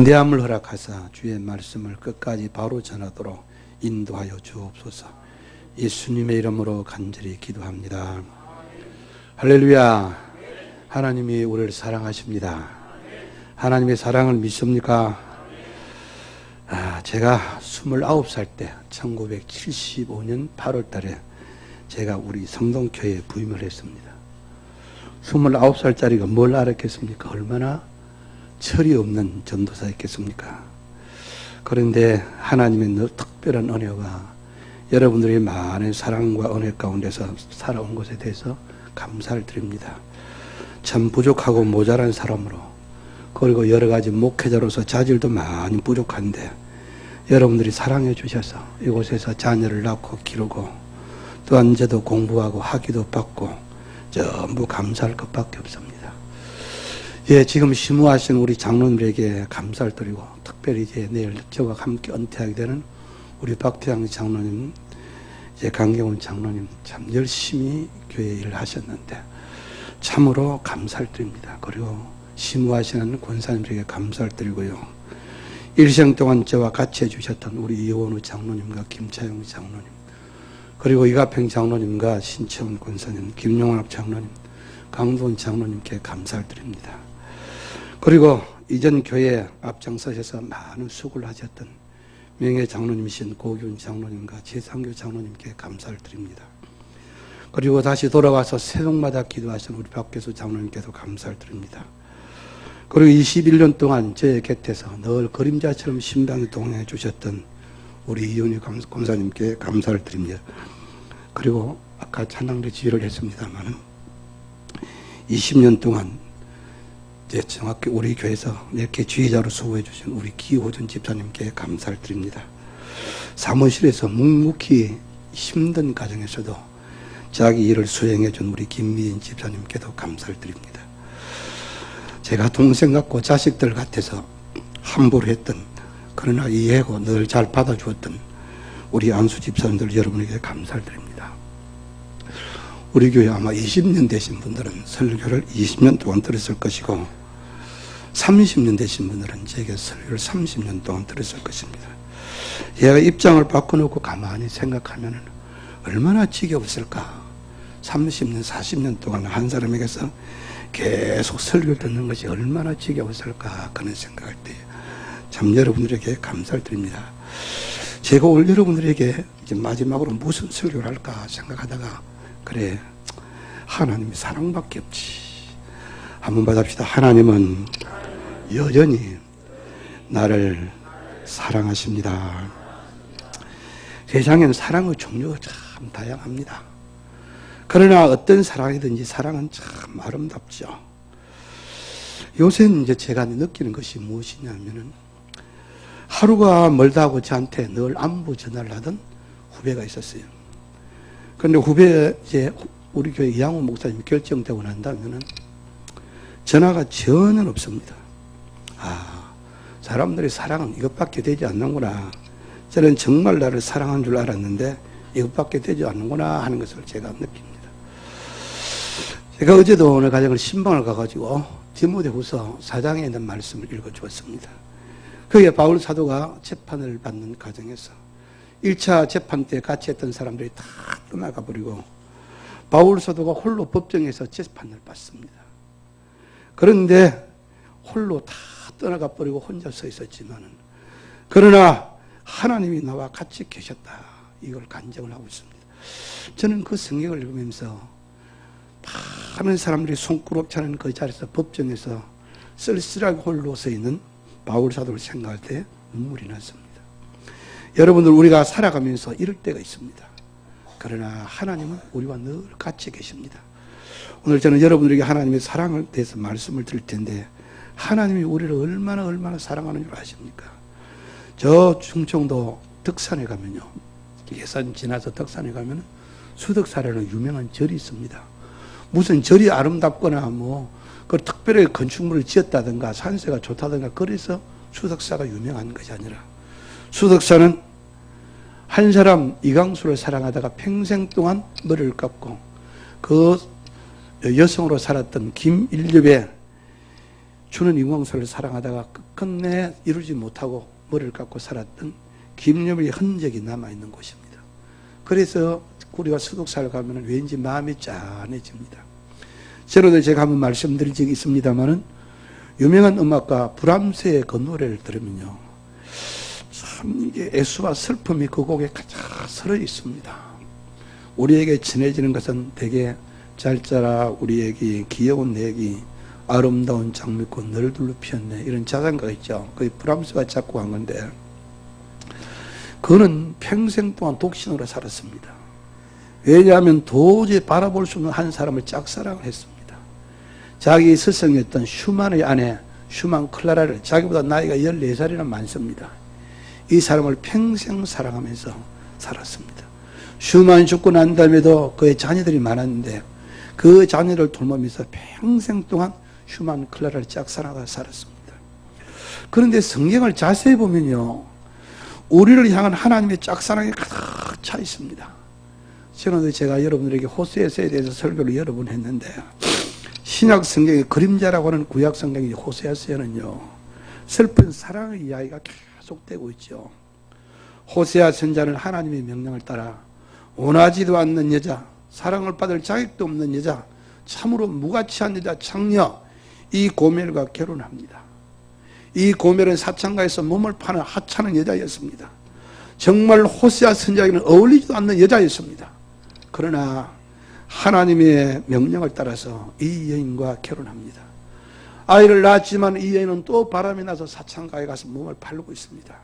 담대함을 허락하사 주의 말씀을 끝까지 바로 전하도록 인도하여 주옵소서. 예수님의 이름으로 간절히 기도합니다. 할렐루야. 하나님이 우리를 사랑하십니다. 하나님의 사랑을 믿습니까? 제가 29살 때 1975년 8월 달에 제가 우리 성동교회에 부임을 했습니다. 29살짜리가 뭘 알았겠습니까? 얼마나 철이 없는 전도사였겠습니까? 그런데 하나님의 특별한 은혜가 여러분들의 많은 사랑과 은혜 가운데서 살아온 것에 대해서 감사를 드립니다. 참 부족하고 모자란 사람으로, 그리고 여러 가지 목회자로서 자질도 많이 부족한데 여러분들이 사랑해 주셔서 이곳에서 자녀를 낳고 기르고 또한 저도 공부하고 학위도 받고 전부 감사할 것밖에 없습니다. 지금 심우하신 우리 장로님에게 감사를 드리고, 특별히 이제 내일 저와 함께 은퇴하게 되는 우리 박태양 장로님, 이제 강경훈 장로님 참 열심히 교회 일을 하셨는데 참으로 감사를 드립니다. 그리고 심우하시는 권사님들에게 감사를 드리고요. 일생 동안 저와 같이 해주셨던 우리 이원우 장로님과 김차영 장로님, 그리고 이가평 장로님과 신채원 권사님, 김용학 장로님, 강돈 장로님께 감사를 드립니다. 그리고 이전 교회에 앞장서셔서 많은 수고를 하셨던 명예 장로님이신 고균 장로님과 최상교 장로님께 감사를 드립니다. 그리고 다시 돌아와서 새벽마다 기도하신 우리 박계수 장로님께도 감사를 드립니다. 그리고 21년 동안 저의 곁에서 늘 그림자처럼 신방에 동행해 주셨던 우리 이윤희 권사님께 감사를 드립니다. 그리고 아까 찬양대 지휘를 했습니다만 20년 동안 이제 정확히 우리 교회에서 이렇게 지휘자로 수고해 주신 우리 기호준 집사님께 감사를 드립니다. 사무실에서 묵묵히 힘든 과정에서도 자기 일을 수행해 준 우리 김미인 집사님께도 감사를 드립니다. 제가 동생 같고 자식들 같아서 함부로 했던, 그러나 이해하고 늘 잘 받아주었던 우리 안수 집사님들 여러분에게 감사를 드립니다. 우리 교회 아마 20년 되신 분들은 설교를 20년 동안 들었을 것이고 30년 되신 분들은 제게 설교를 30년 동안 들었을 것입니다. 얘가 입장을 바꿔놓고 가만히 생각하면 얼마나 지겨웠을까. 30년, 40년 동안 한 사람에게서 계속 설교를 듣는 것이 얼마나 지겨웠을까. 그런 생각할 때 참 여러분들에게 감사를 드립니다. 제가 오늘 여러분들에게 이제 마지막으로 무슨 설교를 할까 생각하다가, 그래, 하나님의 사랑밖에 없지. 한번 받읍시다. 하나님은 여전히 나를 사랑하십니다. 세상에는 사랑의 종류가 참 다양합니다. 그러나 어떤 사랑이든지 사랑은 참 아름답죠. 요새는 이제 제가 느끼는 것이 무엇이냐면은, 하루가 멀다 하고 저한테 늘 안부 전화를 하던 후배가 있었어요. 그런데 후배, 이제 우리 교회 이양호 목사님 결정되고 난다면은 전화가 전혀 없습니다. 사람들이 사랑은 이것밖에 되지 않는구나. 저는 정말 나를 사랑한 줄 알았는데 이것밖에 되지 않는구나 하는 것을 제가 느낍니다. 제가 어제도 오늘 가정을 신방을 가가지고 디모데후서 4장에 있는 말씀을 읽어주었습니다. 거기에 바울 사도가 재판을 받는 과정에서 1차 재판 때 같이 했던 사람들이 다 떠나가 버리고 바울 사도가 홀로 법정에서 재판을 받습니다. 그런데 홀로 다 떠나가 버리고 혼자 서 있었지만은, 그러나 하나님이 나와 같이 계셨다, 이걸 간증을 하고 있습니다. 저는 그 성경을 읽으면서 많은 사람들이 손가락 차는 그 자리에서 법정에서 쓸쓸하게 홀로 서 있는 바울 사도를 생각할 때 눈물이 났습니다. 여러분들, 우리가 살아가면서 이럴 때가 있습니다. 그러나 하나님은 우리와 늘 같이 계십니다. 오늘 저는 여러분들에게 하나님의 사랑에 대해서 말씀을 드릴 텐데, 하나님이 우리를 얼마나 사랑하는 줄 아십니까? 저 충청도 덕산에 가면요, 예산 지나서 덕산에 가면 수덕사라는 유명한 절이 있습니다. 무슨 절이 아름답거나 그 특별히 건축물을 지었다든가 산세가 좋다든가 그래서 수덕사가 유명한 것이 아니라, 수덕사는 한 사람 이강수를 사랑하다가 평생 동안 머리를 깎고 그 여성으로 살았던 김일엽의 주는 이광수를 사랑하다가 끝끝내 이루지 못하고 머리를 깎고 살았던 김여물의 흔적이 남아있는 곳입니다. 그래서 우리가 수독사를 가면 왠지 마음이 짠해집니다. 저로도 제가 한번 말씀드린 적이 있습니다만은 유명한 음악가 브람스의 그 노래를 들으면요, 참 이게 애수와 슬픔이 그 곡에 가장 서려 있습니다. 우리에게 친해지는 것은 되게 잘 자라 우리에게 귀여운 내기 아름다운 장미꽃 널 둘러 피었네, 이런 자장가가 있죠. 그게 브람스가 작곡한 건데, 그는 평생 동안 독신으로 살았습니다. 왜냐하면 도저히 바라볼 수 없는 한 사람을 짝사랑을 했습니다. 자기 스승이었던 슈만의 아내 슈만 클라라를, 자기보다 나이가 14살이나 많습니다. 이 사람을 평생 사랑하면서 살았습니다. 슈만이 죽고 난 다음에도 그의 자녀들이 많았는데 그 자녀를 돌보면서 평생 동안 슈만 클라라를 짝사랑하다 살았습니다. 그런데 성경을 자세히 보면요, 우리를 향한 하나님의 짝사랑이 가득 차 있습니다. 저는 제가 여러분들에게 호세아서에 대해서 설교를 여러 번 했는데, 신약 성경의 그림자라고 하는 구약 성경의 호세아서에는요, 슬픈 사랑의 이야기가 계속되고 있죠. 호세아 선자는 하나님의 명령을 따라 원하지도 않는 여자, 사랑을 받을 자격도 없는 여자, 참으로 무가치한 여자 창녀, 이 고멜과 결혼합니다. 이 고멜은 사창가에서 몸을 파는 하찮은 여자였습니다. 정말 호세아 선자에게는 어울리지도 않는 여자였습니다. 그러나 하나님의 명령을 따라서 이 여인과 결혼합니다. 아이를 낳았지만 이 여인은 또 바람이 나서 사창가에 가서 몸을 팔고 있습니다.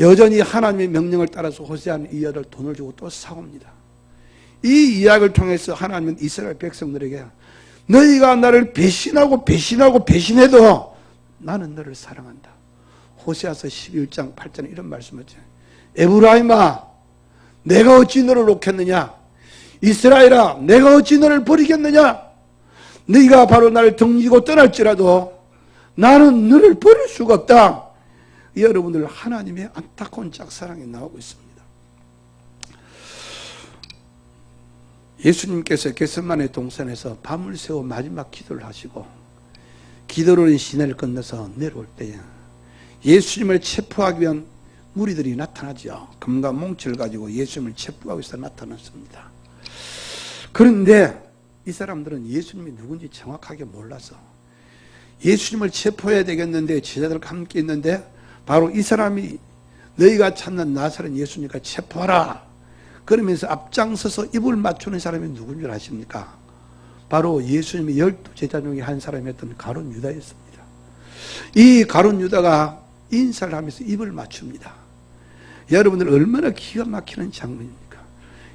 여전히 하나님의 명령을 따라서 호세아는 이 여자를 돈을 주고 또 사옵니다. 이 이야기를 통해서 하나님은 이스라엘 백성들에게 너희가 나를 배신해도 나는 너를 사랑한다. 호세아서 11장 8절에 이런 말씀을 하죠. 에브라임아, 내가 어찌 너를 놓겠느냐? 이스라엘아, 내가 어찌 너를 버리겠느냐? 너희가 바로 나를 등지고 떠날지라도 나는 너를 버릴 수가 없다. 여러분들, 하나님의 안타까운 짝사랑이 나오고 있습니다. 예수님께서 겟세마네 동산에서 밤을 새워 마지막 기도를 하시고 기도로는 시내를 건너서 내려올 때에 예수님을 체포하기 위한 무리들이 나타나죠. 금과 몽치를 가지고 예수님을 체포하기 위해서 나타났습니다. 그런데 이 사람들은 예수님이 누군지 정확하게 몰라서 예수님을 체포해야 되겠는데, 제자들과 함께 있는데 바로 이 사람이 너희가 찾는 나사렛 예수니까 체포하라 그러면서 앞장서서 입을 맞추는 사람이 누군 줄 아십니까? 바로 예수님의 12제자 중에 한 사람이었던 가룟 유다였습니다. 이 가룟 유다가 인사를 하면서 입을 맞춥니다. 여러분들, 얼마나 기가 막히는 장면입니까?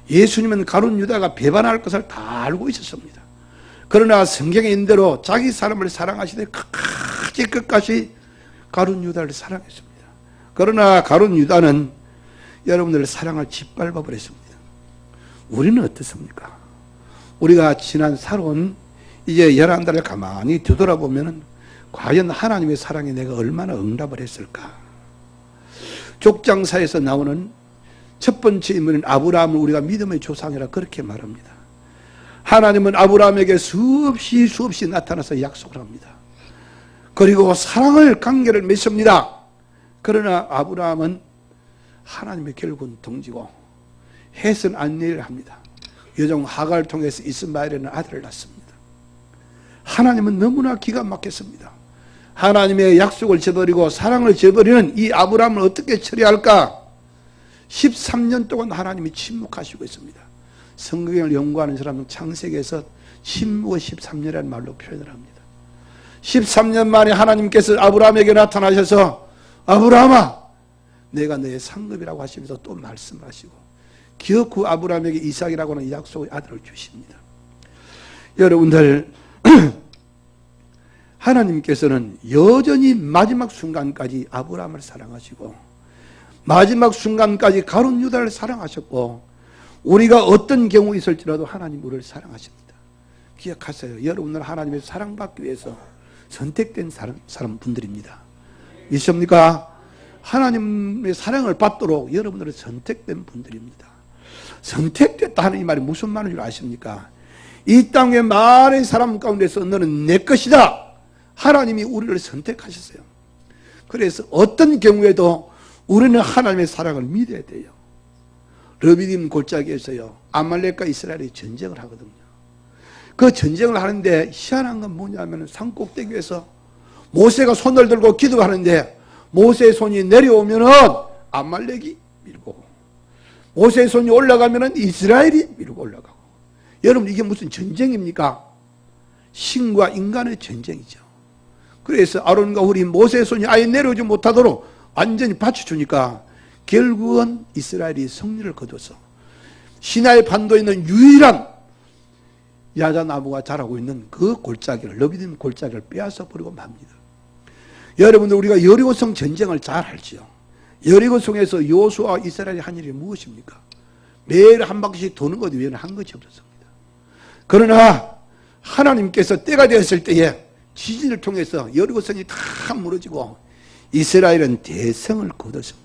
예수님은 가룟 유다가 배반할 것을 다 알고 있었습니다. 그러나 성경에 있는 대로 자기 사람을 사랑하시되 끝까지 가룟 유다를 사랑했습니다. 그러나 가룟 유다는 여러분들의 사랑을 짓밟아 버렸습니다. 우리는 어떻습니까? 우리가 지난 살아온 이제 11달을 가만히 되돌아보면 과연 하나님의 사랑에 내가 얼마나 응답을 했을까? 족장사에서 나오는 첫 번째 인물인 아브라함을 우리가 믿음의 조상이라 그렇게 말합니다. 하나님은 아브라함에게 수없이 나타나서 약속을 합니다. 그리고 사랑을 관계를 맺습니다. 그러나 아브라함은 하나님의 결국은 등지고 헷은 안내를 합니다. 여종 하갈을 통해서 이스마엘이라는 아들을 낳습니다. 하나님은 너무나 기가 막혔습니다. 하나님의 약속을 저버리고 사랑을 저버리는 이 아브라함을 어떻게 처리할까? 13년 동안 하나님이 침묵하시고 있습니다. 성경을 연구하는 사람은 창세기에서 침묵의 13년이라는 말로 표현을 합니다. 13년 만에 하나님께서 아브라함에게 나타나셔서 아브라함아, 내가 너의 상급이라고 하시면서 또 말씀하시고 기어코 아브라함에게 이삭이라고 하는 약속의 아들을 주십니다. 여러분들, 하나님께서는 여전히 마지막 순간까지 아브라함을 사랑하시고 마지막 순간까지 가룟 유다를 사랑하셨고, 우리가 어떤 경우 있을지라도 하나님 우리를 사랑하십니다. 기억하세요. 여러분들 하나님의 사랑받기 위해서 선택된 사람 분들입니다. 믿습니까? 하나님의 사랑을 받도록 여러분들은 선택된 분들입니다. 선택됐다 하는 이 말이 무슨 말인 줄 아십니까? 이 땅의 많은 사람 가운데서 너는 내 것이다 하나님이 우리를 선택하셨어요. 그래서 어떤 경우에도 우리는 하나님의 사랑을 믿어야 돼요. 르비딤 골짜기에서요, 아말렉과 이스라엘이 전쟁을 하거든요. 그 전쟁을 하는데 희한한 건 뭐냐면 산꼭대기에서 모세가 손을 들고 기도하는데 모세의 손이 내려오면은 아말렉이 밀고, 모세의 손이 올라가면은 이스라엘이 밀고 올라가고. 여러분, 이게 무슨 전쟁입니까? 신과 인간의 전쟁이죠. 그래서 아론과 홀이 모세의 손이 아예 내려오지 못하도록 완전히 받쳐주니까 결국은 이스라엘이 승리를 거둬서 시나이 반도에 있는 유일한 야자나무가 자라고 있는 그 골짜기를, 르비딤 골짜기를 빼앗아 버리고 맙니다. 여러분들, 우리가 여리고성 전쟁을 잘 알지요. 여리고성에서 여호수아와 이스라엘이 한 일이 무엇입니까? 매일 한 바퀴씩 도는 것 외에는 한 것이 없었습니다. 그러나 하나님께서 때가 되었을 때에 지진을 통해서 여리고성이 다 무너지고 이스라엘은 대성을 거뒀습니다.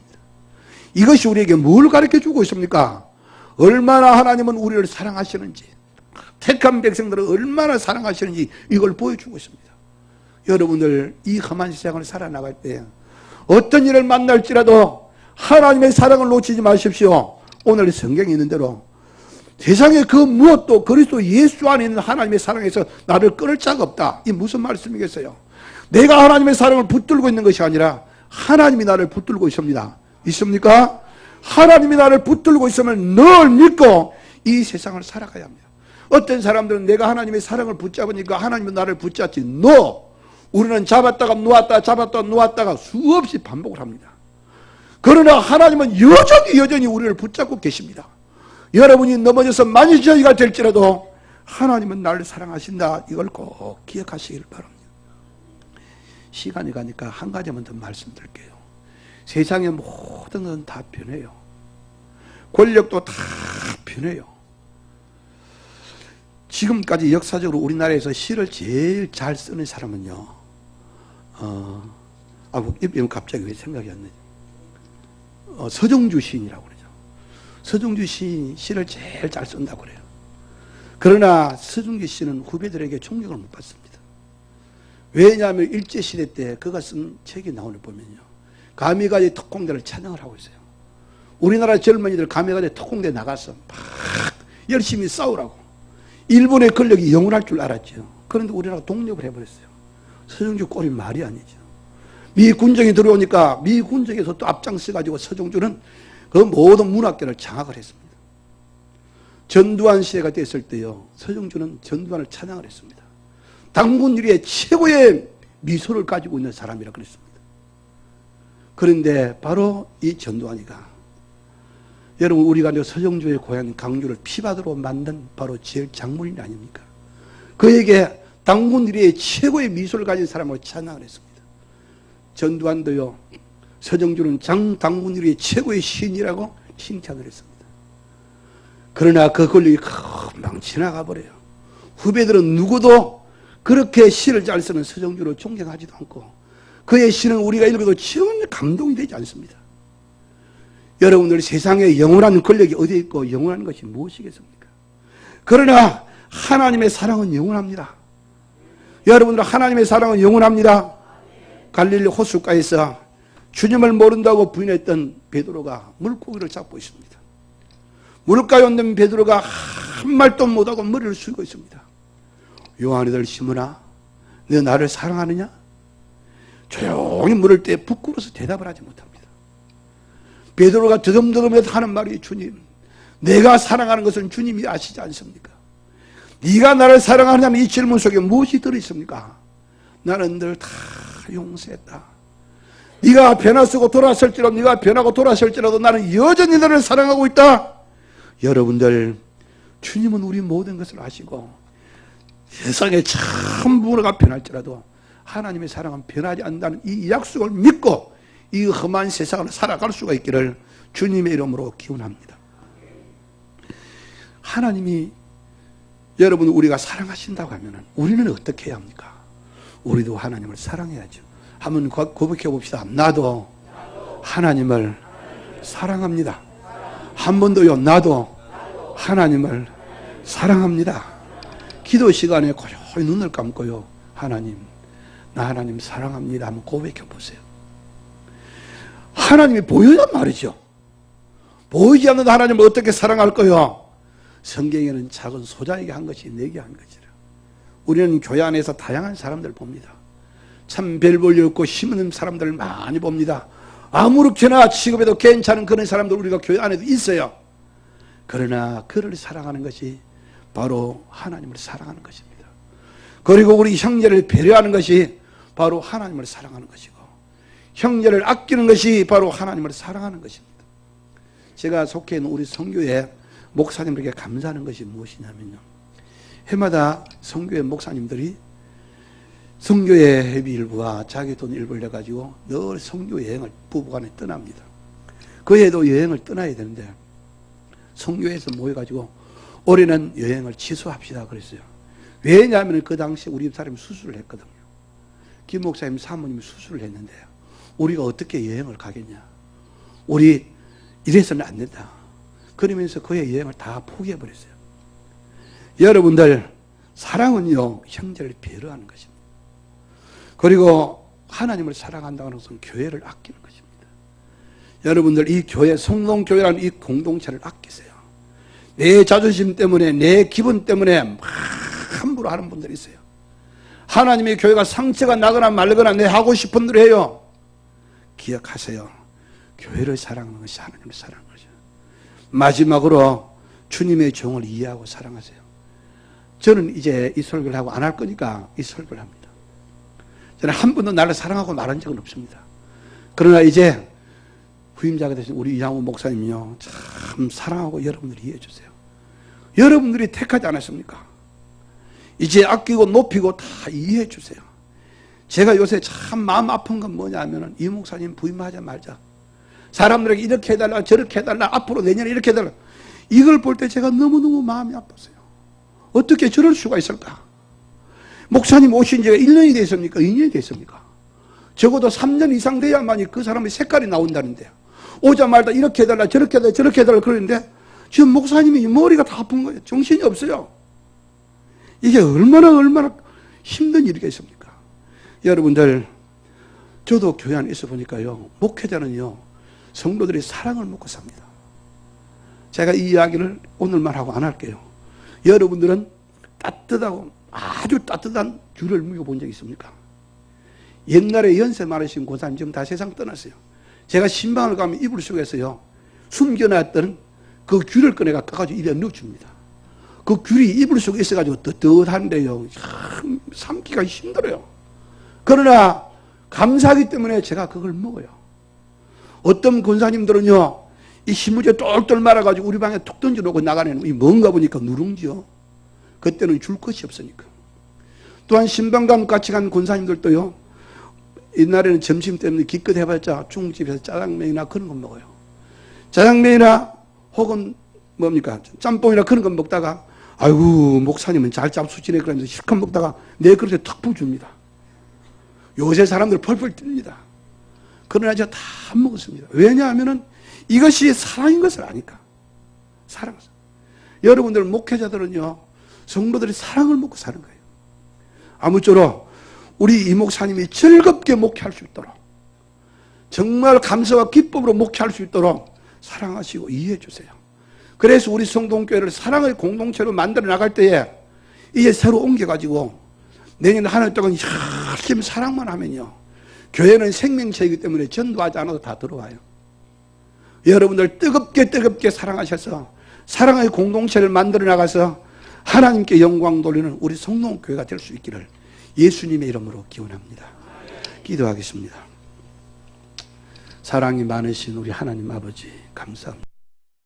이것이 우리에게 뭘 가르쳐주고 있습니까? 얼마나 하나님은 우리를 사랑하시는지, 택한 백성들을 얼마나 사랑하시는지 이걸 보여주고 있습니다. 여러분들, 이 험한 세상을 살아나갈 때 어떤 일을 만날지라도 하나님의 사랑을 놓치지 마십시오. 오늘 성경에 있는 대로 세상에 그 무엇도 그리스도 예수 안에 있는 하나님의 사랑에서 나를 끊을 자가 없다. 이 무슨 말씀이겠어요? 내가 하나님의 사랑을 붙들고 있는 것이 아니라 하나님이 나를 붙들고 있습니다. 있습니까? 하나님이 나를 붙들고 있으면 늘 믿고 이 세상을 살아가야 합니다. 어떤 사람들은 내가 하나님의 사랑을 붙잡으니까 하나님은 나를 붙잡지. No! 우리는 잡았다가 놓았다가 잡았다가 놓았다가 수없이 반복을 합니다. 그러나 하나님은 여전히 우리를 붙잡고 계십니다. 여러분이 넘어져서 만일저희가 될지라도 하나님은 나를 사랑하신다. 이걸 꼭 기억하시길 바랍니다. 시간이 가니까 한 가지만 더 말씀드릴게요. 세상의 모든 건 다 변해요. 권력도 다 변해요. 지금까지 역사적으로 우리나라에서 시를 제일 잘 쓰는 사람은요, 갑자기 왜 생각이 안 나죠? 서정주 시인이라고 그러죠. 서정주 시인이 시를 제일 잘 쓴다고 그래요. 그러나 서정주 시는 후배들에게 존경을 못 받습니다. 왜냐하면 일제시대 때 그가 쓴 책이 나오는 보면요, 가미가제 특공대를 찬양을 하고 있어요. 우리나라 젊은이들 가미가제 특공대 나가서 막 열심히 싸우라고. 일본의 권력이 영원할 줄 알았죠. 그런데 우리나라가 독립을 해버렸어요. 서정주 꼴이 말이 아니죠. 미 군정이 들어오니까 미 군정에서 또 앞장서가지고 서정주는 그 모든 문학계를 장악을 했습니다. 전두환 시대가 됐을 때요, 서정주는 전두환을 찬양을 했습니다. 당군 일위의 최고의 미소를 가지고 있는 사람이라 그랬습니다. 그런데 바로 이 전두환이가, 여러분, 우리가 서정주의 고향 강주를 피바다로 만든 바로 제일 장군이 아닙니까? 그에게 당군 일위의 최고의 미소를 가진 사람으로 찬양을 했습니다. 전두환도요, 서정주는 당군 일위의 최고의 시인이라고 칭찬을 했습니다. 그러나 그 권력이 금방 지나가 버려요. 후배들은 누구도 그렇게 시를 잘 쓰는 서정주를 존경하지도 않고 그의 시는 우리가 읽어도 전혀 감동이 되지 않습니다. 여러분들, 세상에 영원한 권력이 어디에 있고 영원한 것이 무엇이겠습니까? 그러나 하나님의 사랑은 영원합니다. 여러분들, 하나님의 사랑은 영원합니다. 갈릴리 호숫가에서 주님을 모른다고 부인했던 베드로가 물고기를 잡고 있습니다. 물가에 있는 베드로가 한 말도 못하고 머리를 숙이고 있습니다. 요한이들 시므나, 너 나를 사랑하느냐? 조용히 물을 때 부끄러워서 대답을 하지 못합니다. 베드로가 더듬더듬해서 하는 말이, 주님, 내가 사랑하는 것은 주님이 아시지 않습니까? 네가 나를 사랑하느냐면 이 질문 속에 무엇이 들어있습니까? 나는 늘 다 용서했다. 네가 변화쓰고 돌아설지라도, 네가 변하고 돌아설지라도 나는 여전히 너를 사랑하고 있다. 여러분들, 주님은 우리 모든 것을 아시고 세상에 전부가 변할지라도 하나님의 사랑은 변하지 않는다는 이 약속을 믿고 이 험한 세상을 살아갈 수가 있기를 주님의 이름으로 기원합니다. 하나님이 여러분 우리가 사랑하신다고 하면 우리는 어떻게 해야 합니까? 우리도 하나님을 사랑해야죠. 한번 고백해 봅시다. 나도 하나님을 사랑합니다. 한 번 더요. 나도 하나님을 사랑합니다. 기도 시간에 고요히 눈을 감고요. 하나님, 나 하나님 사랑합니다 한번 고백해 보세요. 하나님이 보여야 말이죠. 보이지 않는 하나님을 어떻게 사랑할까요? 성경에는 작은 소자에게 한 것이 내게 한 것이라. 우리는 교회 안에서 다양한 사람들 봅니다. 참 별 볼 일 없고 힘없는 사람들을 많이 봅니다. 아무렇게나 취급해도 괜찮은 그런 사람들 우리가 교회 안에도 있어요. 그러나 그를 사랑하는 것이 바로 하나님을 사랑하는 것입니다. 그리고 우리 형제를 배려하는 것이 바로 하나님을 사랑하는 것이고, 형제를 아끼는 것이 바로 하나님을 사랑하는 것입니다. 제가 속해 있는 우리 선교회 목사님들에게 감사하는 것이 무엇이냐면요, 해마다 선교회 목사님들이 선교회 회비 일부와 자기 돈 일부를 내가지고 늘 선교 여행을 부부간에 떠납니다. 그 해도 여행을 떠나야 되는데 선교회에서 모여가지고 올해는 여행을 취소합시다 그랬어요. 왜냐하면 그 당시 우리 집사람이 수술을 했거든요. 김 목사님 사모님이 수술을 했는데 우리가 어떻게 여행을 가겠냐, 우리 이래서는 안 된다 그러면서 그의 여행을 다 포기해버렸어요. 여러분들, 사랑은요 형제를 배려하는 것입니다. 그리고 하나님을 사랑한다는 것은 교회를 아끼는 것입니다. 여러분들, 이 교회, 성동교회라는 이 공동체를 아끼세요. 내 자존심 때문에, 내 기분 때문에 함부로 하는 분들이 있어요. 하나님의 교회가 상처가 나거나 말거나 내 하고 싶은 대로 해요. 기억하세요. 교회를 사랑하는 것이 하나님을 사랑하는 것이에요. 마지막으로 주님의 종을 이해하고 사랑하세요. 저는 이제 이 설교를 하고 안 할 거니까 이 설교를 합니다. 저는 한 번도 나를 사랑하고 말한 적은 없습니다. 그러나 이제 후임자가 되신 우리 이양호 목사님이요, 참 사랑하고 여러분들이 이해해 주세요. 여러분들이 택하지 않았습니까? 이제 아끼고 높이고 다 이해해 주세요. 제가 요새 참 마음 아픈 건 뭐냐면 이 목사님 부임하자 말자, 사람들에게 이렇게 해달라 저렇게 해달라 앞으로 내년에 이렇게 해달라, 이걸 볼 때 제가 너무너무 마음이 아팠어요. 어떻게 저럴 수가 있을까? 목사님 오신 지가 1년이 됐습니까? 2년이 됐습니까? 적어도 3년 이상 돼야만이 그 사람의 색깔이 나온다는데, 오자마자 이렇게 해달라 저렇게 해달라 저렇게 해달라 그러는데 지금 목사님이 머리가 다 아픈 거예요. 정신이 없어요. 이게 얼마나 힘든 일이겠습니까? 여러분들, 저도 교회 안에 있어 보니까요, 목회자는요 성도들이 사랑을 먹고 삽니다. 제가 이 이야기를 오늘만 하고 안 할게요. 여러분들은 따뜻하고 아주 따뜻한 귤을 먹여본 적 있습니까? 옛날에 연세 많으신 고사님 지금 다 세상 떠났어요. 제가 신방을 가면 이불 속에서요 숨겨놨던 그 귤을 꺼내가 까가지고 입에 넣어줍니다. 그 귤이 이불 속에 있어가지고 떳떳한데요 참 삼기가 힘들어요. 그러나 감사하기 때문에 제가 그걸 먹어요. 어떤 권사님들은요 이 신문지에 똘똘 말아가지고 우리 방에 툭 던져놓고 나가는 이 뭔가 보니까 누룽지요. 그때는 줄 것이 없으니까. 또한 신방감 같이 간 권사님들도요, 옛날에는 점심 때문에 기껏 해봤자 중국집에서 짜장면이나 그런 거 먹어요. 짜장면이나 혹은 뭡니까 짬뽕이나 그런 거 먹다가 아이고 목사님은 잘 잡수지네 그러면서 실컷 먹다가 내 그릇에 탁 부어줍니다. 요새 사람들 펄펄 뜁니다. 그러나 제가 다 안 먹었습니다. 왜냐하면 이것이 사랑인 것을 아니까. 사랑. 여러분들 목회자들은요 성도들이 사랑을 먹고 사는 거예요. 아무쪼록 우리 이 목사님이 즐겁게 목회할 수 있도록, 정말 감사와 기쁨으로 목회할 수 있도록 사랑하시고 이해해 주세요. 그래서 우리 성동교회를 사랑의 공동체로 만들어 나갈 때에 이제 새로 옮겨가지고 내년 한 해 동안 열심히 사랑만 하면요 교회는 생명체이기 때문에 전도하지 않아도 다 들어와요. 여러분들 뜨겁게 사랑하셔서 사랑의 공동체를 만들어 나가서 하나님께 영광 돌리는 우리 성동교회가 될 수 있기를 예수님의 이름으로 기원합니다. 기도하겠습니다. 사랑이 많으신 우리 하나님 아버지 감사합니다.